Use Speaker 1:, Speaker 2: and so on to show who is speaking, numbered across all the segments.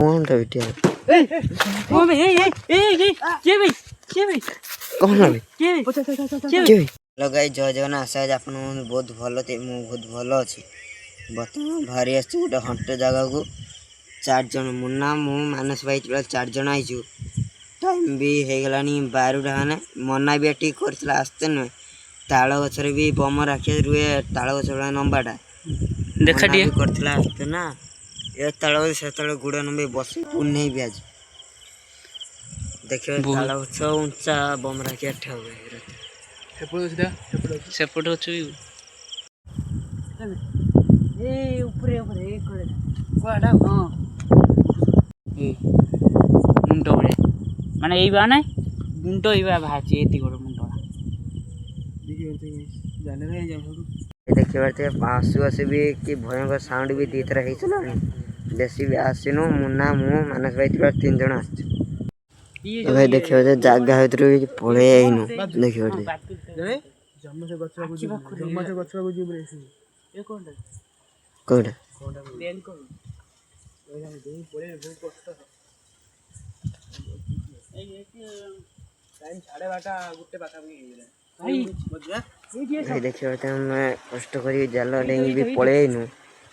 Speaker 1: कौन था बेटिया
Speaker 2: ओ भाई ए के भाई
Speaker 1: कौन है
Speaker 2: के
Speaker 1: लगाई जय जगन्नाथ आशा आप बहुत भल थे मु बहुत भल अच्छी बर्तमान बाहरी आस गोटे हंट जगह को 4 जन मुन्ना मु मानस भाई 4 जन आईचु टाइम भी हो गला 12टा मैंने मना भी ठीक कर आसते नुहे ताल गचर भी बम राखी रुए ताल गच नंबाटा
Speaker 2: देखा
Speaker 1: भी करथिला आसते ना ये ताल गच से गुड़ नंबे बस पुणे भी आज देखिए ताल गच उंचा बम राखी ठेव
Speaker 2: सेपट अच्छे ए ऊपर ऊपर एक कोड़ा हां ए मुंडो बड़े माने एई बा नै मुंडो एई बा भाची एती गोड़ मुंडो जाने रे
Speaker 1: देखिए बारते आसु आसु भी कि भयंकर साउंड भी दी तरह हेचला बेसी भी आसिनु मुन्ना मु मानस भाई 3 जन आछ तो भाई देखियो जे जागा भीतर भी पळे आइनु देखियो जे
Speaker 2: जम्मा से गछरा को जी बोले ए कोनटा
Speaker 1: कोडा
Speaker 2: बैंक को ओया देई पळे बहुत कष्ट ए टाइम 12:30 गुटे पाखा भी भाई
Speaker 1: भाई देखियो त मैं कष्ट करी जाल डेंगी भी पळे आइनु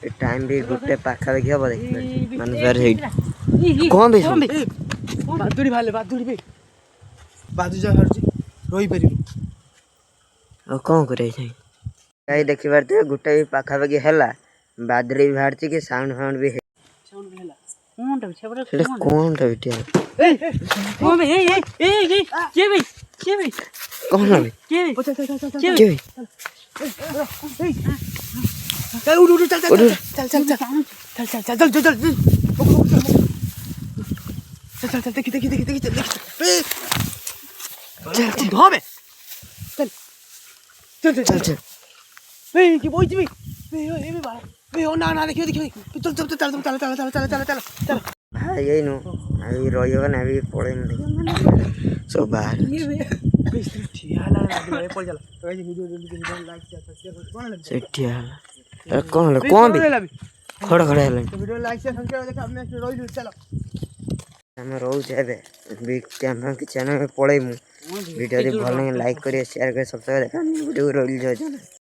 Speaker 1: ए टाइम भी गुटे पाखा भी हबो देखियो मानस बार हेई कोन भी
Speaker 2: बादुड़ी बे बादु जा हरजी रोई परिबो
Speaker 1: और कौन करे छै गाई देखि बारते गुटे भी पाखा भी हैला बादरी भी भारती के साउंड भी है
Speaker 2: साउंड भी हैला कोनटा छबरा
Speaker 1: कौन था बेटिया
Speaker 2: ओ भाई ए के भाई
Speaker 1: कौन है
Speaker 2: के चल उड़ चल देखी धोबे चल ए की बोई ए बे बा ए ओ ना देखियो चल
Speaker 1: भाई यही नो अभी रोइयो ना अभी पड़े न देखियो सो बाहर कौन भी खड़ा Helen
Speaker 2: video like share subscribe देखा हमने रोई चलो
Speaker 1: हम रोज एबे भी कैमरा के चैनल में पड़े मु वीडियो भल लाइक करिए शेयर करिए सब्सक्राइब देखा वीडियो रोइल जाय